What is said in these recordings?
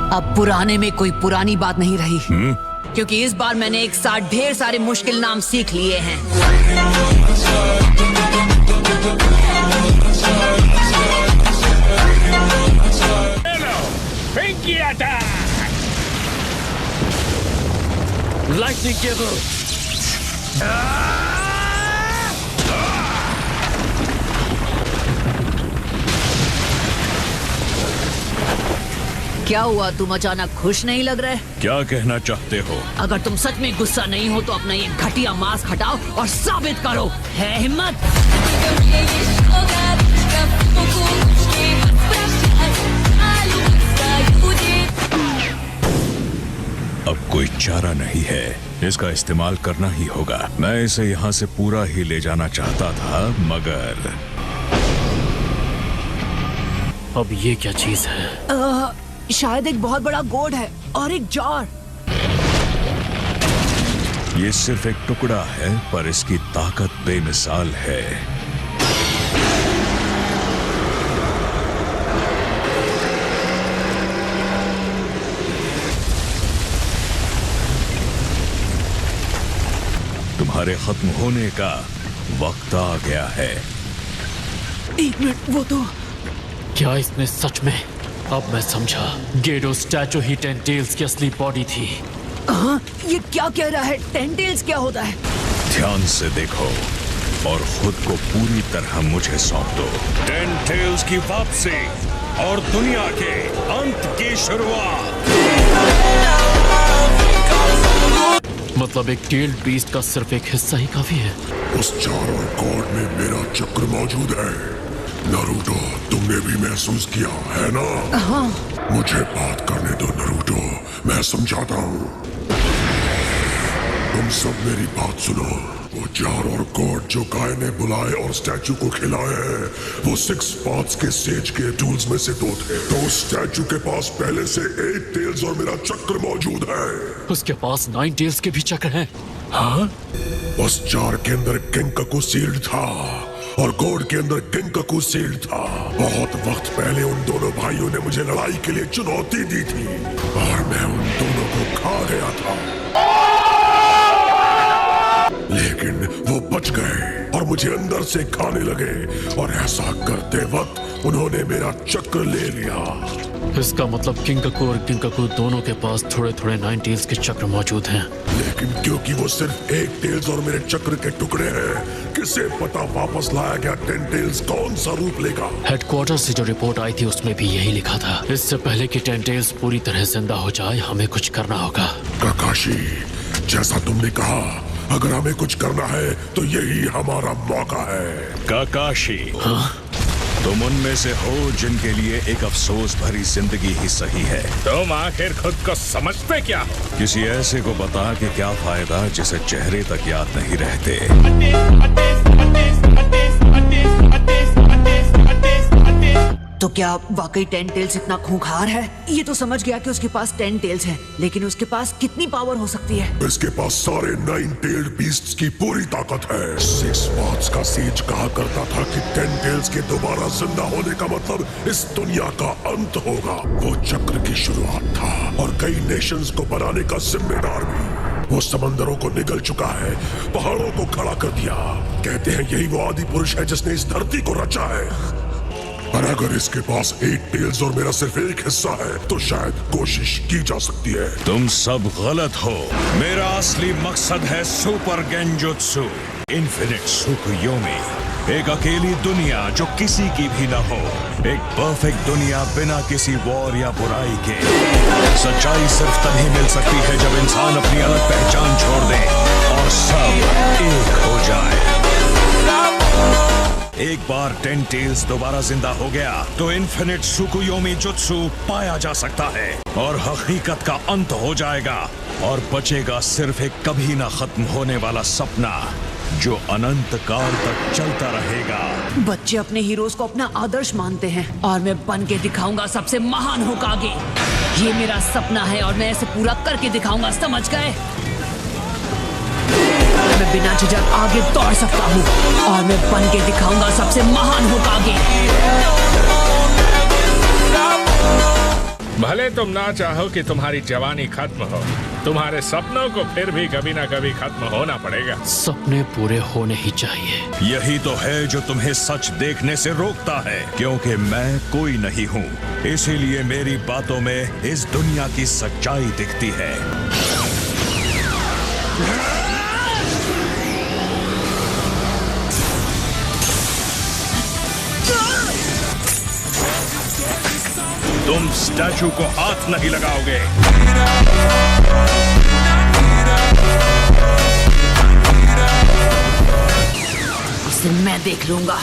अब पुराने में कोई पुरानी बात नहीं रही, क्योंकि इस बार मैंने एक साथ ढेर सारे मुश्किल नाम सीख लिए हैं। Lightning Cable! क्या हुआ, तुम अचानक खुश नहीं लग रहे? क्या कहना चाहते हो? अगर तुम सच में गुस्सा नहीं हो तो अपना ये घटिया मास्क हटाओ और साबित करो, है हिम्मत? अब कोई चारा नहीं है, इसका इस्तेमाल करना ही होगा। मैं इसे यहाँ से पूरा ही ले जाना चाहता था, मगर अब ये क्या चीज है? शायद एक बहुत बड़ा गोड है और एक जार। ये सिर्फ एक टुकड़ा है, पर इसकी ताकत बेमिसाल है। तुम्हारे खत्म होने का वक्त आ गया है। एक मिनट, वो तो क्या इसने सच में? अब मैं समझा, गेडो स्टैचू ही टेंटेल्स की असली बॉडी थी। हाँ, ये क्या कह रहा है? टेंटेल्स क्या होता है? ध्यान से देखो और खुद को पूरी तरह मुझे सौंप दो। टेंटेल्स की वापसी और दुनिया के अंत की शुरुआत। मतलब एक टेल्ड बीस्ट का सिर्फ एक हिस्सा ही काफी है? उस चारों कॉर्ड में मेरा चक्र मौजूद है। नारुतो, तुमने भी महसूस किया है ना? हाँ। मुझे बात करने दो नारुतो, मैं समझाता हूँ। तुम सब मेरी बात सुनो। वो जार और कॉर्ड जो गाय ने बुलाए और स्टैचू को खिलाए हैं, वो 6 पाथ्स के सेज के टूल्स में से 2 थे। तो उस स्टैचू के पास पहले से 8 टेल्स और मेरा चक्र मौजूद है। उसके पास 9 टेल्स के भी चक्र हैं। हाँ? उस जार के अंदर किंकाकू सील्ड था और गोड के अंदर किंकाकू सील्ड था। बहुत वक्त पहले उन दोनों भाइयों ने मुझे लड़ाई के लिए चुनौती दी थी और मैं उन दोनों को खा गया था, लेकिन वो बच गए और मुझे अंदर से खाने लगे, और ऐसा करते वक्त उन्होंने मेरा चक्र ले लिया। इसका मतलब किंकाकू और किंकाकू दोनों के पास थोड़े थोड़े 9 टेल्स के चक्र मौजूद हैं। लेकिन क्योंकि वो सिर्फ 1 टेल्स और मेरे चक्र के टुकड़े हैं, किसे पता वापस लाया गया 10 टेल्स कौन सा रूप लेगा। हेडक्वार्टर से जो रिपोर्ट आई थी उसमें भी यही लिखा था। इससे पहले कि 10 टेल्स पूरी तरह जिंदा हो जाए, हमें कुछ करना होगा। काकाशी, जैसा तुमने कहा, अगर हमें कुछ करना है तो यही हमारा मौका है। काकाशी, तुम उनमें से हो जिनके लिए एक अफसोस भरी जिंदगी ही सही है। तुम आखिर खुद को समझते क्या हो? किसी ऐसे को बता कि क्या फायदा जिसे चेहरे तक याद नहीं रहते। तो क्या वाकई 10 टेल्स इतना खूंखार है? ये तो समझ गया कि उसके पास 10 टेल्स हैं, लेकिन उसके पास कितनी पावर हो सकती है? इसके पास सारे 9 टेल्ड बीस्ट्स की पूरी ताकत है। 6 पाथ्स का सेज कहा करता था कि 10 टेल्स के दोबारा जिंदा होने का मतलब इस दुनिया का अंत होगा। वो चक्र की शुरुआत था और कई नेशंस को बनाने का जिम्मेदार भी। वो समंदरों को निगल चुका है, पहाड़ों को खड़ा कर दिया। कहते हैं यही वो आदि पुरुष है जिसने इस धरती को रचा है। पर अगर इसके पास 8 टेल्स और मेरा सिर्फ एक हिस्सा है, तो शायद कोशिश की जा सकती है। तुम सब गलत हो। मेरा असली मकसद है सुपर गेंजुत्सु, इन्फिनिट सुकुयोमी। एक अकेली दुनिया जो किसी की भी न हो, एक परफेक्ट दुनिया बिना किसी वॉर या बुराई के। सच्चाई सिर्फ तभी मिल सकती है जब इंसान अपनी अलग पहचान छोड़ दे और सब एक हो जाए। एक बार 10 टेल्स दोबारा जिंदा हो गया तो इन्फिनिट सुकुयोमी जुत्सु पाया जा सकता है और हकीकत का अंत हो जाएगा, और बचेगा सिर्फ एक कभी ना खत्म होने वाला सपना जो अनंत काल तक चलता रहेगा। बच्चे अपने हीरोज को अपना आदर्श मानते हैं और मैं बन के दिखाऊंगा सबसे महान होकागे। ये मेरा सपना है और मैं इसे पूरा करके दिखाऊंगा, समझ गए? मैं बिना झिझक आगे दौड़ सकता हूँ और मैं बन के दिखाऊंगा सबसे महान होकागे। भले तुम ना चाहो कि तुम्हारी जवानी खत्म हो, तुम्हारे सपनों को फिर भी कभी ना कभी खत्म होना पड़ेगा। सपने पूरे होने ही चाहिए। यही तो है जो तुम्हें सच देखने से रोकता है, क्योंकि मैं कोई नहीं हूँ, इसीलिए मेरी बातों में इस दुनिया की सच्चाई दिखती है। तुम स्टैचू को हाथ नहीं लगाओगे। उसे मैं देख लूंगा।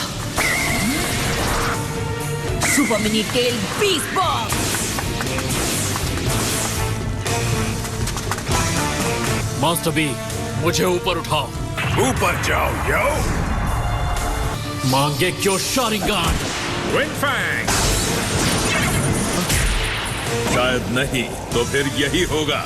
Super mini tail beast box. Master B, मुझे ऊपर उठाओ। ऊपर जाओ यो। मांगे क्यों शारिंगान? Wing Fang. शायद नहीं, तो फिर यही होगा।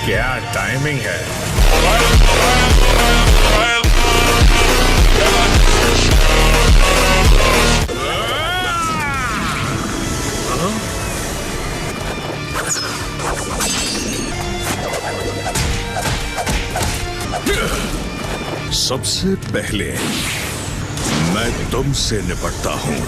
क्या टाइमिंग है। सबसे पहले मैं तुमसे निपटता हूं।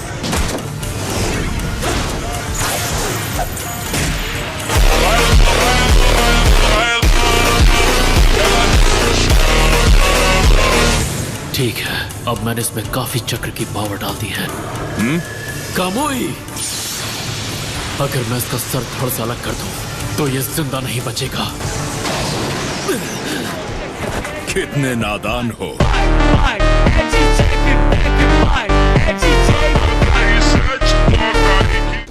ठीक है, अब मैंने इसमें काफी चक्र की पावर डाल दी है। कामुई, अगर मैं इसका सर थोड़ा सा अलग कर दूं, तो ये जिंदा नहीं बचेगा। कितने नादान हो।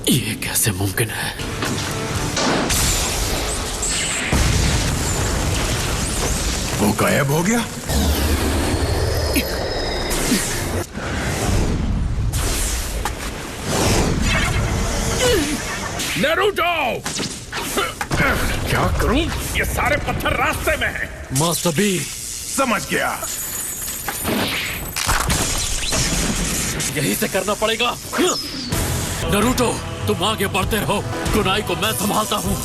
ये कैसे मुमकिन है? वो गायब हो गया। नारुतो! क्या करूं? ये सारे पत्थर रास्ते में हैं। मास्टर बी, समझ गया। यही से करना पड़ेगा। नारुतो, तुम आगे बढ़ते रहो, कुनाई को मैं संभालता हूँ।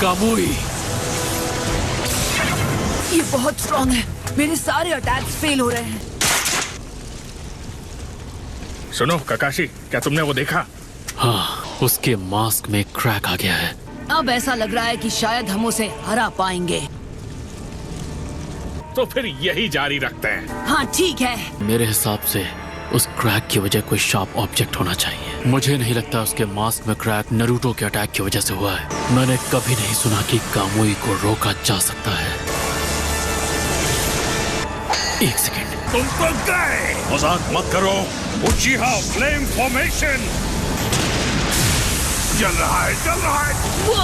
कामुई, ये बहुत स्ट्रांग है। मेरे सारे अटैक्स फेल हो रहे हैं। सुनो ककाशी, क्या तुमने वो देखा? हाँ, उसके मास्क में क्रैक आ गया है। अब ऐसा लग रहा है कि शायद हम उसे हरा पाएंगे। तो फिर यही जारी रखते हैं। हाँ ठीक है। मेरे हिसाब से उस क्रैक की वजह कोई शार्प ऑब्जेक्ट होना चाहिए। मुझे नहीं लगता उसके मास्क में क्रैक नारुतो के अटैक की वजह से हुआ है। मैंने कभी नहीं सुना कि कामुई को रोका जा सकता है। एक सेकेंड। तुम तो गए। मजाक मत करो। उचिहा फ्लेम फॉर्मेशन चल रहा है, चल रहा है। वो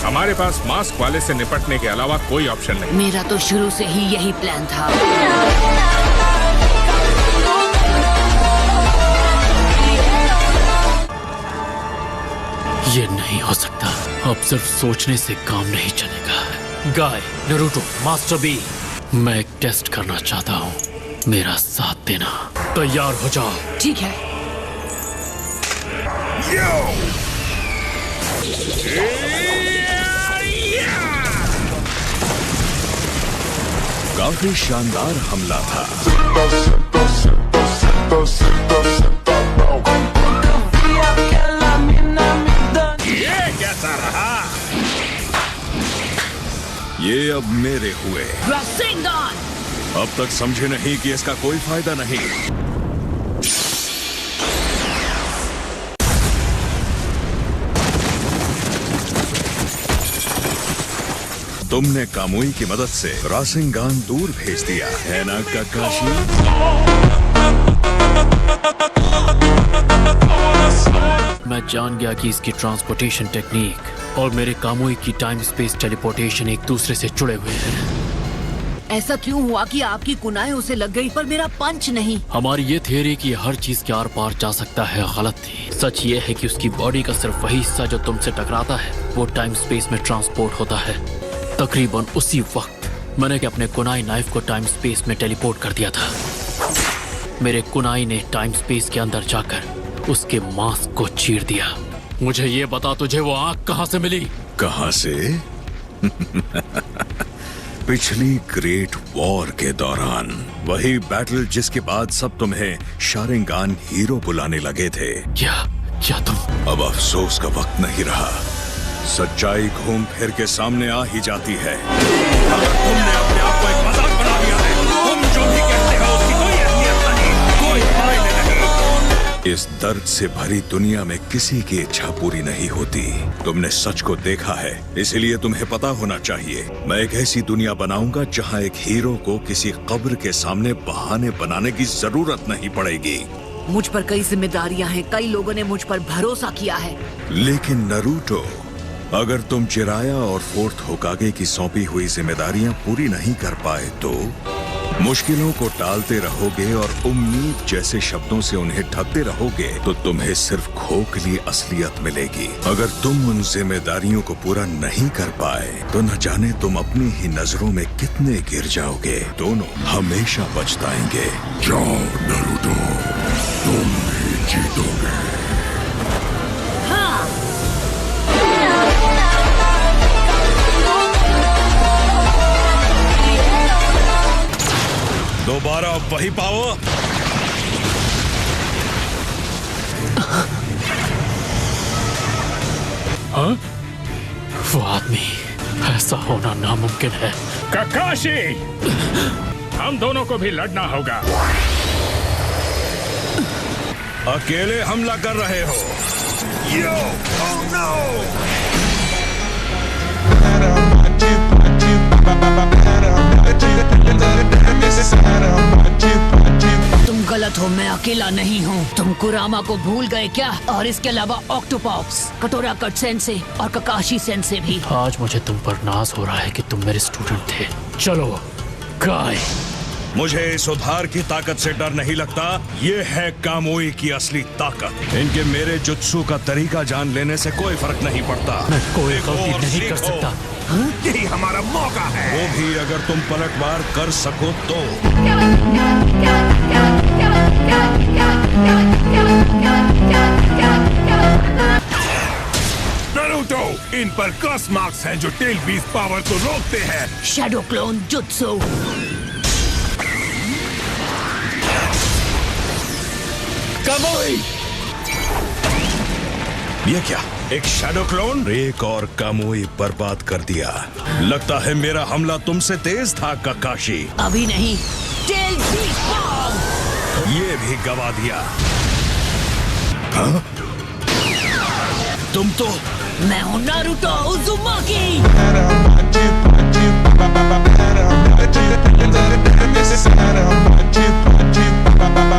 हमारे पास मास्क वाले से निपटने के अलावा कोई ऑप्शन नहीं। मेरा तो शुरू से ही यही प्लान था। ये नहीं हो सकता। अब सिर्फ सोचने से काम नहीं चलेगा। गाय, नारुतो, मास्टर बी, मैं एक टेस्ट करना चाहता हूँ। मेरा साथ देना। तैयार हो जाओ। ठीक है। काफी शानदार हमला था। ये कैसा रहा? ये अब मेरे हुए। रासेंगान! अब तक समझे नहीं कि इसका कोई फायदा नहीं। तुमने कामुई की मदद से रासेंगान दूर भेज दिया है ना काकाशी? मैं जान गया कि इसकी ट्रांसपोर्टेशन टेक्निक और मेरे कामुई की टाइम स्पेस टेलीपोर्टेशन एक दूसरे से जुड़े हुए हैं। ऐसा क्यों हुआ कि आपकी कुनाई उसे लग गई पर मेरा पंच नहीं? हमारी ये थियरी कि हर चीज के आर पार जा सकता है गलत थी। सच ये है कि उसकी बॉडी का सिर्फ वही हिस्सा जो तुमसे टकराता है वो टाइम स्पेस में ट्रांसपोर्ट होता है। तकरीबन उसी वक्त मैंने अपने कुनाई नाइफ को टाइम स्पेस में टेलीपोर्ट कर दिया था। मेरे कुनाई ने टाइम स्पेस के अंदर जाकर उसके मांस को चीर दिया। मुझे ये बता, तुझे वो आंख कहां से मिली? कहां से? पिछली ग्रेट वॉर के दौरान, वही बैटल जिसके बाद सब तुम्हें शारिंगान हीरो बुलाने लगे थे। क्या तुम? अब अफसोस का वक्त नहीं रहा। सच्चाई घूम फिर के सामने आ ही जाती है। अगर तुमने अपने आप को एक मजाक बना लिया है, तुम जो भी कहते हो उसकी कोई अहमियत नहीं, कोई मायने नहीं। इस दर्द से भरी दुनिया में किसी की इच्छा पूरी नहीं होती। तुमने सच को देखा है, इसलिए तुम्हें पता होना चाहिए। मैं एक ऐसी दुनिया बनाऊंगा जहां एक हीरो को किसी कब्र के सामने बहाने बनाने की जरूरत नहीं पड़ेगी। मुझ पर कई जिम्मेदारियां हैं, कई लोगों ने मुझ पर भरोसा किया है। लेकिन नरूटो, अगर तुम चिराया और फोर्थ होकागे की सौंपी हुई जिम्मेदारियां पूरी नहीं कर पाए तो मुश्किलों को टालते रहोगे और उम्मीद जैसे शब्दों से उन्हें ढकते रहोगे तो तुम्हें सिर्फ खोखली असलियत मिलेगी। अगर तुम उन जिम्मेदारियों को पूरा नहीं कर पाए तो न जाने तुम अपनी ही नजरों में कितने गिर जाओगे। दोनों हमेशा पछताएंगे। जाओ नारुतो, तुम भी जीतोगे। दोबारा वही पावर। हाँ? वो आदमी, ऐसा होना नामुमकिन है। ककाशी, हम दोनों को भी लड़ना होगा। अकेले हमला कर रहे हो? यो, oh no! तुम गलत हो, मैं अकेला नहीं हूँ। तुम कुरामा को भूल गए क्या? और इसके अलावा ऑक्टोपॉक्स, कटोरा कट सेंसे और ककाशी सेंसे भी। आज मुझे तुम पर नाज हो रहा है कि तुम मेरे स्टूडेंट थे। चलो काय। मुझे इस उद्धार की ताकत से डर नहीं लगता। ये है कामोई की असली ताकत। इनके मेरे जुत्सु का तरीका जान लेने से कोई फर्क नहीं पड़ता। मैं कोई देखो गलती और नहीं कर सीखो। सकता। यही हमारा मौका है। वो भी अगर तुम पलटवार कर सको तो। नारुतो, इन पर क्रॉस मार्क्स हैं जो टेल बीस्ट पावर को रोकते हैं। Shadow clone jutsu. कामोई! ये क्या, एक शैडो क्लोन? एक और कामोई बर्बाद कर दिया। लगता है मेरा हमला तुमसे तेज था ककाशी। अभी नहीं। Tail beast power. ये भी गवा दिया। हाँ? तुम तो मैं हूँ नारुतो उज़ुमाकी।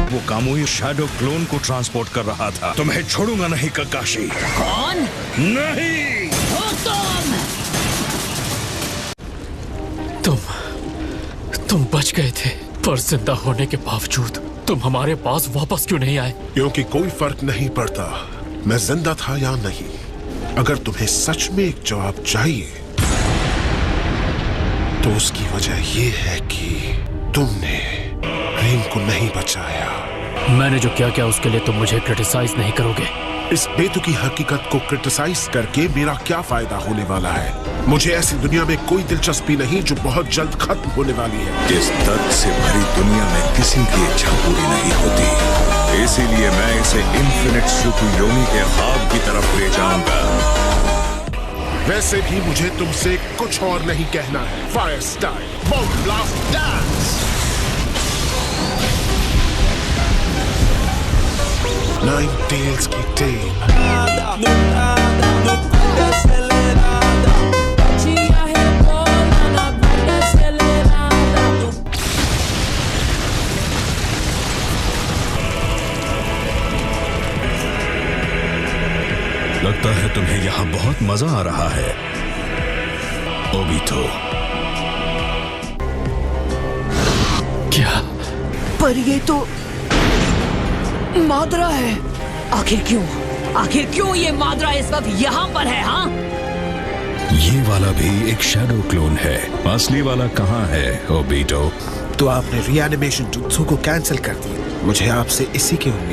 वो कामोई शैडो क्लोन को ट्रांसपोर्ट कर रहा था। तुम्हें छोड़ूंगा नहीं ककाशी। कौन? नहीं। हो तुम बच गए थे, पर जिंदा होने के बावजूद तुम हमारे पास वापस क्यों नहीं आए? क्योंकि कोई फर्क नहीं पड़ता मैं जिंदा था या नहीं। अगर तुम्हें सच में एक जवाब चाहिए तो उसकी वजह यह है कि तुमने प्रेम को नहीं बचाया। मैंने जो क्या किया उसके लिए तुम मुझे क्रिटिसाइज नहीं करोगे? इस बेतुकी हकीकत को क्रिटिसाइज करके मेरा क्या फायदा होने वाला है? मुझे ऐसी दुनिया में कोई दिलचस्पी नहीं जो बहुत जल्द खत्म होने वाली है। इस दर्द से भरी दुनिया में किसी की इच्छा पूरी नहीं होती। इसीलिए मैं इसे इन्फिनिट सुकुयोमी के ख्वाब की तरफ ले जाऊंगा। वैसे भी मुझे तुमसे कुछ और नहीं कहना है। Fire style bomb blast dance. Nine tails की टेल। लगता है तुम्हें यहाँ बहुत मजा आ रहा है ओबितो। क्या? पर ये तो माद्रा है। आखिर क्यों ये माद्रा इस वक्त यहाँ पर है? हाँ, ये वाला भी एक शैडो क्लोन है। असली वाला कहाँ है ओबीटो? तो आपने रीएनिमेशन जुत्सु को कैंसिल कर दिया। मुझे आपसे इसी की उम्मीद